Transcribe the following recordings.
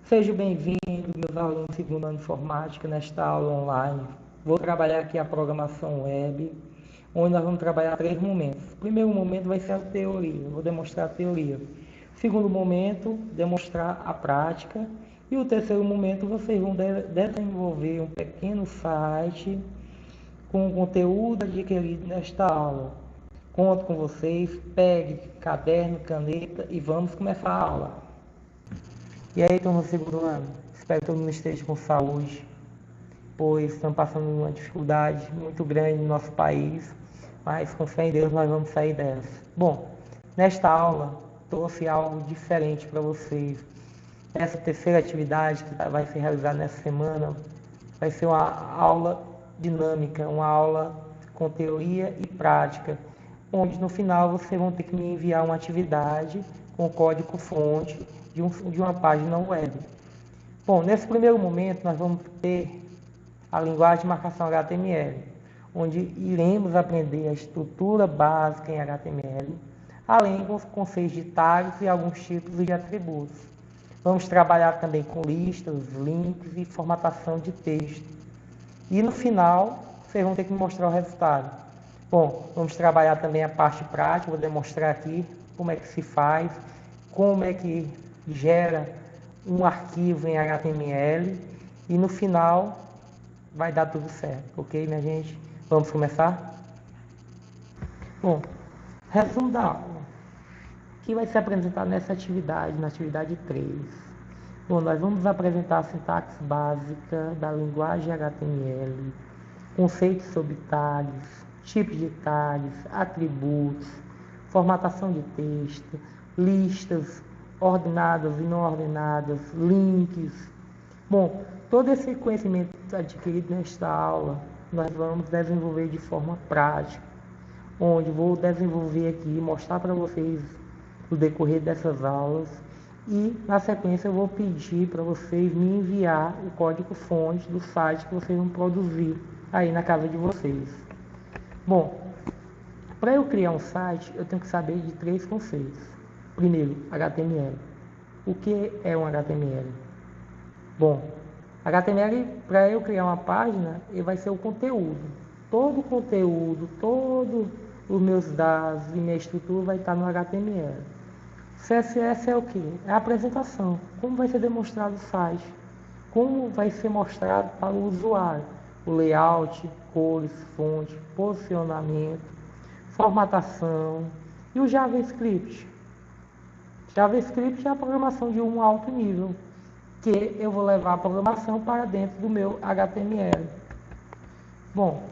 Seja bem-vindo, meus alunos do segundo ano de informática, nesta aula online. Vou trabalhar aqui a programação web, onde nós vamos trabalhar 3 momentos. O primeiro momento vai ser a teoria, vou demonstrar a teoria. O segundo momento, demonstrar a prática. E o terceiro momento, vocês vão desenvolver um pequeno site com o conteúdo adquirido nesta aula. Conto com vocês, pegue caderno, caneta e vamos começar a aula. E aí, turma do segundo ano? Espero que todo mundo esteja com saúde, pois estamos passando uma dificuldade muito grande no nosso país, mas com fé em Deus nós vamos sair dessa. Bom, nesta aula trouxe algo diferente para vocês. Essa terceira atividade que vai ser realizada nessa semana vai ser uma aula dinâmica, uma aula com teoria e prática, onde no final vocês vão ter que me enviar uma atividade com código-fonte de uma página web. Bom, nesse primeiro momento nós vamos ter a linguagem de marcação HTML, onde iremos aprender a estrutura básica em HTML, além dos conceitos de tags e alguns tipos de atributos. Vamos trabalhar também com listas, links e formatação de texto. E no final, vocês vão ter que mostrar o resultado. Bom, vamos trabalhar também a parte prática, vou demonstrar aqui como é que se faz, como é que gera um arquivo em HTML e no final vai dar tudo certo, ok, minha gente? Vamos começar? Bom, resumo da aula, que vai ser apresentado nessa atividade, na atividade 3. Bom, nós vamos apresentar a sintaxe básica da linguagem HTML, conceitos sobre tags, tipos de tags, atributos, formatação de texto, listas, ordenadas e não ordenadas, links. Bom, todo esse conhecimento adquirido nesta aula, nós vamos desenvolver de forma prática, onde vou desenvolver aqui, mostrar para vocês o decorrer dessas aulas e, na sequência, eu vou pedir para vocês me enviar o código-fonte do site que vocês vão produzir aí na casa de vocês. Bom, para eu criar um site, eu tenho que saber de 3 conceitos. Primeiro, HTML. O que é um HTML? Bom, HTML, para eu criar uma página, ele vai ser o conteúdo. Todo o conteúdo, todos os meus dados e minha estrutura vai estar no HTML. CSS é o que? É a apresentação. Como vai ser demonstrado o site? Como vai ser mostrado para o usuário? O layout, cores, fonte, posicionamento, formatação e o JavaScript. JavaScript é a programação de um alto nível, que eu vou levar a programação para dentro do meu HTML. Bom,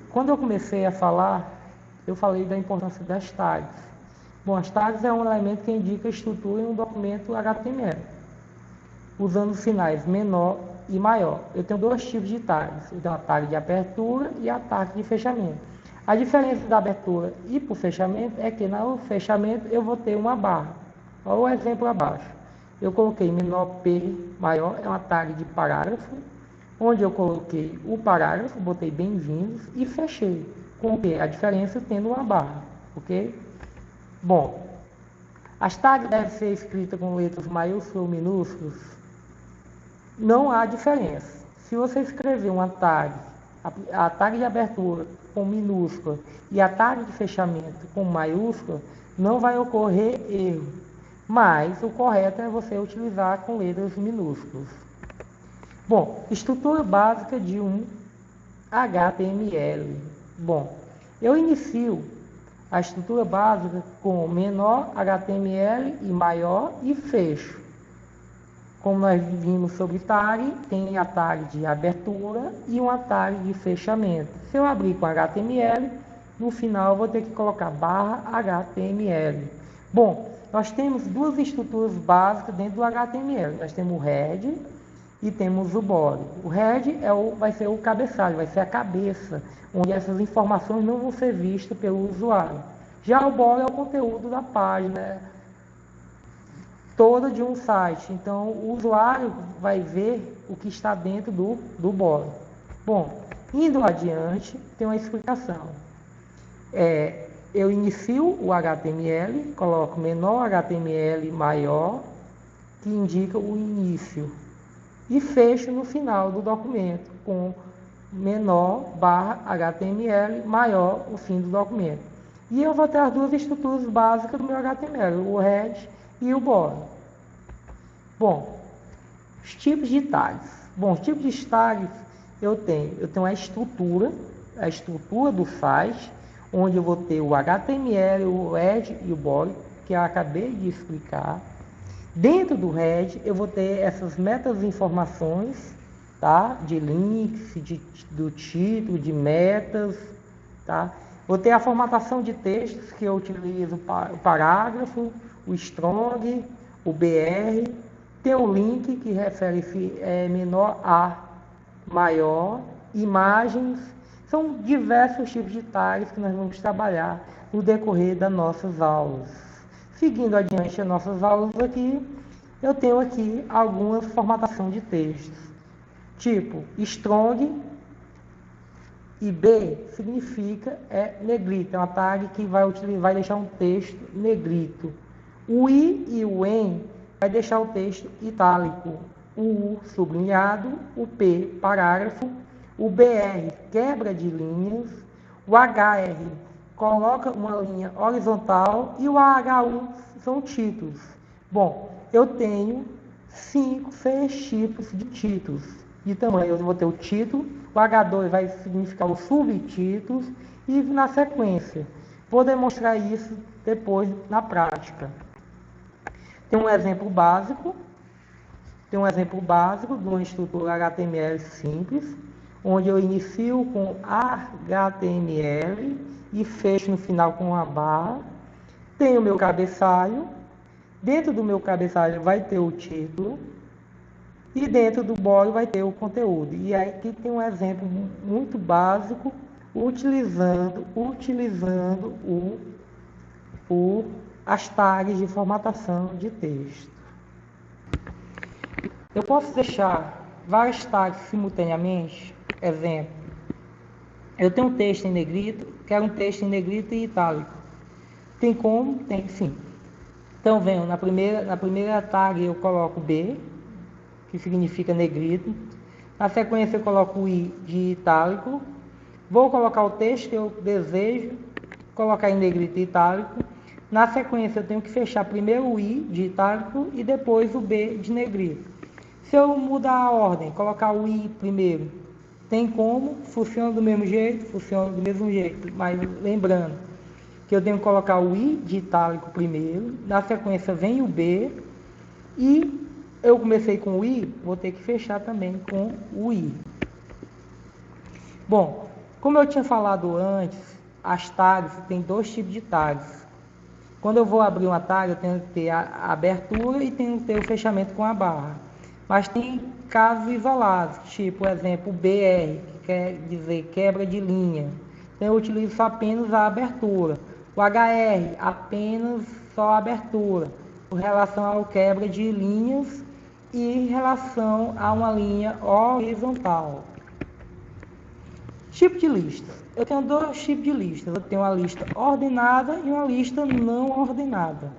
quando eu comecei a falar, eu falei da importância das tags. Bom, as tags é um elemento que indica a estrutura em um documento HTML, usando os sinais menor e maior. Eu tenho 2 tipos de tags, eu tenho a tag de abertura e a tag de fechamento. A diferença da abertura e para o fechamento é que no fechamento eu vou ter uma barra. Olha o exemplo abaixo. Eu coloquei menor P maior, é uma tag de parágrafo, onde eu coloquei o parágrafo, botei bem-vindos e fechei. Com que a diferença tendo uma barra, ok? Bom, as tags devem ser escritas com letras maiúsculas ou minúsculas? Não há diferença. Se você escrever uma tag, a tag de abertura com minúscula e a tag de fechamento com maiúscula, não vai ocorrer erro, mas o correto é você utilizar com letras minúsculas. Bom, estrutura básica de um HTML. Bom, eu inicio a estrutura básica com menor HTML e maior e fecho. Como nós vimos sobre tag, tem a tag de abertura e uma tag de fechamento. Se eu abrir com HTML, no final eu vou ter que colocar barra HTML. Bom, nós temos 2 estruturas básicas dentro do HTML. Nós temos o head e temos o body. O head vai ser o cabeçalho, vai ser a cabeça, onde essas informações não vão ser vistas pelo usuário. Já o body é o conteúdo da página toda de um site. Então, o usuário vai ver o que está dentro do body. Bom, indo adiante, tem uma explicação. Eu inicio o HTML, coloco menor HTML maior que indica o início, e fecho no final do documento com menor barra HTML maior o fim do documento. E eu vou ter as duas estruturas básicas do meu HTML, o head e o body. Bom, os tipos de tags. Bom, os tipos de tags eu tenho a estrutura do site, onde eu vou ter o HTML, o head e o body, que eu acabei de explicar. Dentro do head eu vou ter essas metas informações, tá? De links, do título, de metas, tá? Vou ter a formatação de textos, que eu utilizo o parágrafo, o strong, o BR. Tem o link, que refere-se menor a maior, imagens. São diversos tipos de tags que nós vamos trabalhar no decorrer das nossas aulas. Seguindo adiante as nossas aulas aqui, eu tenho aqui algumas formatação de textos. Tipo, strong e B significa negrito, é uma tag que vai deixar um texto negrito. O I e o N vai deixar o texto itálico. O U sublinhado, o P parágrafo, o BR quebra de linhas, o HR coloca uma linha horizontal e o AHU são títulos. Bom, eu tenho 6 tipos de títulos de tamanho. Eu vou ter o título, o H2 vai significar os subtítulos e na sequência. Vou demonstrar isso depois na prática. Tem um exemplo básico de uma estrutura HTML simples, onde eu inicio com HTML e fecho no final com uma barra. Tenho o meu cabeçalho. Dentro do meu cabeçalho vai ter o título. E dentro do body vai ter o conteúdo. E aí aqui tem um exemplo muito básico, utilizando as tags de formatação de texto. Eu posso deixar várias tags simultaneamente. Exemplo, eu tenho um texto em negrito, quero um texto em negrito e itálico. Tem como? Tem sim. Então, venho na primeira tag eu coloco B, que significa negrito. Na sequência eu coloco o I de itálico. Vou colocar o texto que eu desejo colocar em negrito e itálico. Na sequência eu tenho que fechar primeiro o I de itálico e depois o B de negrito. Se eu mudar a ordem, colocar o I primeiro, tem como? Funciona do mesmo jeito? Funciona do mesmo jeito. Mas lembrando que eu tenho que colocar o I de itálico primeiro. Na sequência vem o B. E eu comecei com o I, vou ter que fechar também com o I. Bom, como eu tinha falado antes, as tags tem 2 tipos de tags. Quando eu vou abrir uma tag, eu tenho que ter a abertura e tenho que ter o fechamento com a barra. Mas tem casos isolados, tipo, exemplo, BR, que quer dizer quebra de linha. Então eu utilizo só apenas a abertura. O HR, apenas só a abertura, com relação ao quebra de linhas e em relação a uma linha horizontal. Tipo de lista. Eu tenho 2 tipos de listas. Eu tenho uma lista ordenada e uma lista não ordenada.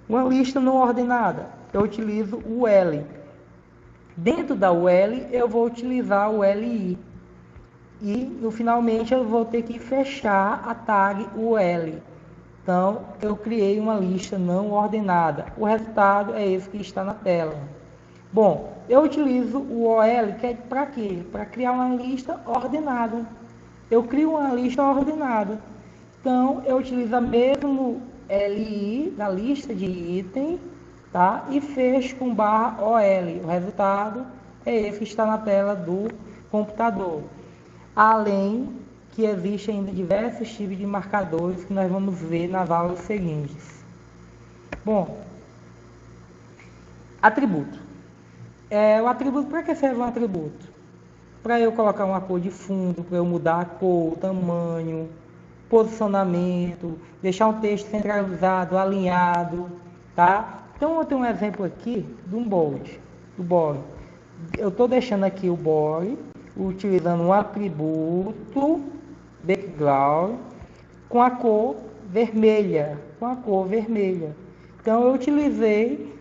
Uma lista não ordenada, eu utilizo o L. Dentro da UL, eu vou utilizar o LI. E, finalmente, eu vou ter que fechar a tag UL. Então, eu criei uma lista não ordenada. O resultado é esse que está na tela. Bom, eu utilizo o OL, que é para quê? Para criar uma lista ordenada. Eu crio uma lista ordenada. Então, eu utilizo a mesmo LI da lista de item, tá? E fecho com barra OL. O resultado é esse que está na tela do computador. Além que existem ainda diversos tipos de marcadores que nós vamos ver nas aulas seguintes. Bom, atributo. O atributo, para que serve um atributo? Para eu colocar uma cor de fundo, para eu mudar a cor, o tamanho, posicionamento, deixar um texto centralizado, alinhado, tá? Então eu tenho um exemplo aqui de um body, do body. Eu estou deixando aqui o body, utilizando um atributo background com a cor vermelha, Então eu utilizei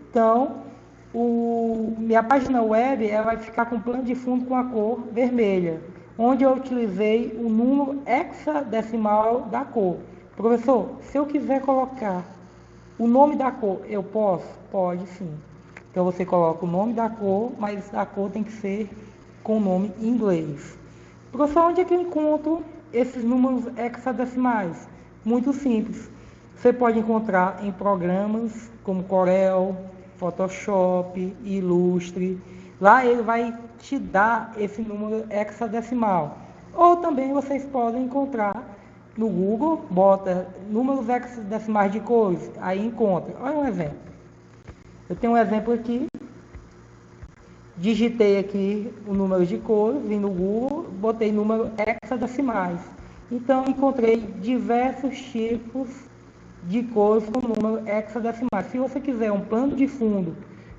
Minha página web ela vai ficar com plano de fundo com a cor vermelha, onde eu utilizei o número hexadecimal da cor. Professor, se eu quiser colocar o nome da cor, eu posso? Pode sim. Então você coloca o nome da cor, mas a cor tem que ser com o nome em inglês. Professor, onde é que eu encontro esses números hexadecimais? Muito simples. Você pode encontrar em programas como Corel, Photoshop, Illustre. Lá ele vai te dar esse número hexadecimal. Ou também vocês podem encontrar no Google, bota números hexadecimais de cores, aí encontra. Olha um exemplo. Eu tenho um exemplo aqui. Digitei aqui o número de cores, vim no Google, botei número hexadecimais. Então encontrei diversos tipos de cores com número hexadecimal. Se você quiser um plano de fundo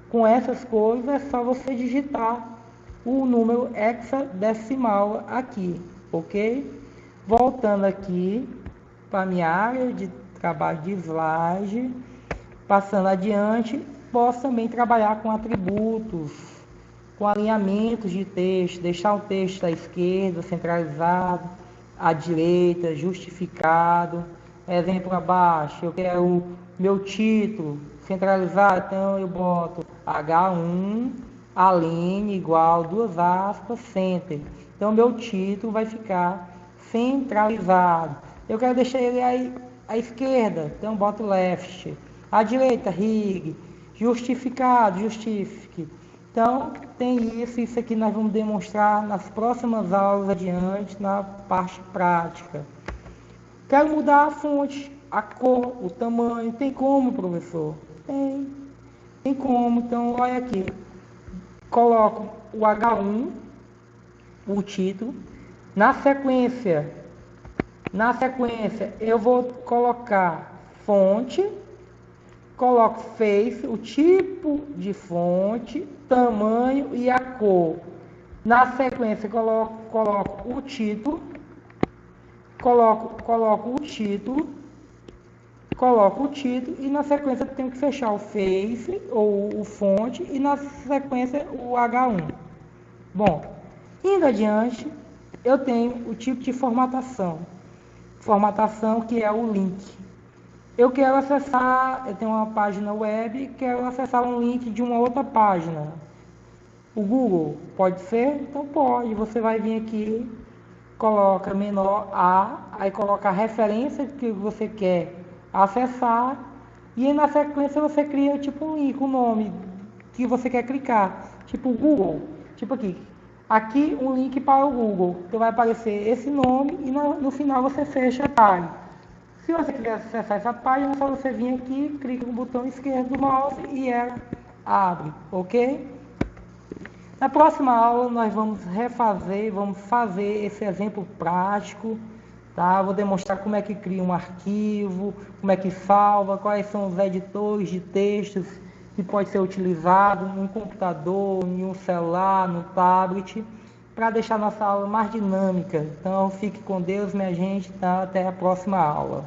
com essas cores, é só você digitar o número hexadecimal aqui, ok? Voltando aqui para a minha área de trabalho de slide, passando adiante, posso também trabalhar com atributos, com alinhamentos de texto, deixar o texto à esquerda, centralizado, à direita, justificado. Exemplo abaixo, eu quero o meu título centralizado, então eu boto H1, alinhe igual, duas aspas, center. Então meu título vai ficar centralizado. Eu quero deixar ele aí à esquerda, então boto left. À direita, rig. Justificado, justifique. Então, tem isso aqui nós vamos demonstrar nas próximas aulas adiante, na parte prática. Quero mudar a fonte, a cor, o tamanho. Tem como, professor? Tem como. Então, olha aqui. Coloco o H1, o título. Na sequência, eu vou colocar fonte, coloco face, o tipo de fonte, tamanho e a cor. Na sequência, coloco o título, coloco o título e na sequência eu tenho que fechar o face ou o fonte e na sequência o H1. Bom, indo adiante, eu tenho o tipo de formatação que é o link. Eu quero acessar, eu tenho uma página web, quero acessar um link de uma outra página. O Google, pode ser? Então pode, você vai vir aqui, coloca menor A, aí coloca a referência que você quer acessar, e aí na sequência você cria tipo um link, um nome que você quer clicar, tipo Google, tipo aqui um link para o Google, então vai aparecer esse nome e no final você fecha a página. Se você quiser acessar essa página, é só você vir aqui, clica no botão esquerdo do mouse e ela abre, ok? Na próxima aula nós vamos vamos fazer esse exemplo prático, tá? Vou demonstrar como é que cria um arquivo, como é que salva, quais são os editores de textos que pode ser utilizado em um computador, em um celular, no tablet, para deixar nossa aula mais dinâmica. Então fique com Deus, minha gente, tá? Até a próxima aula.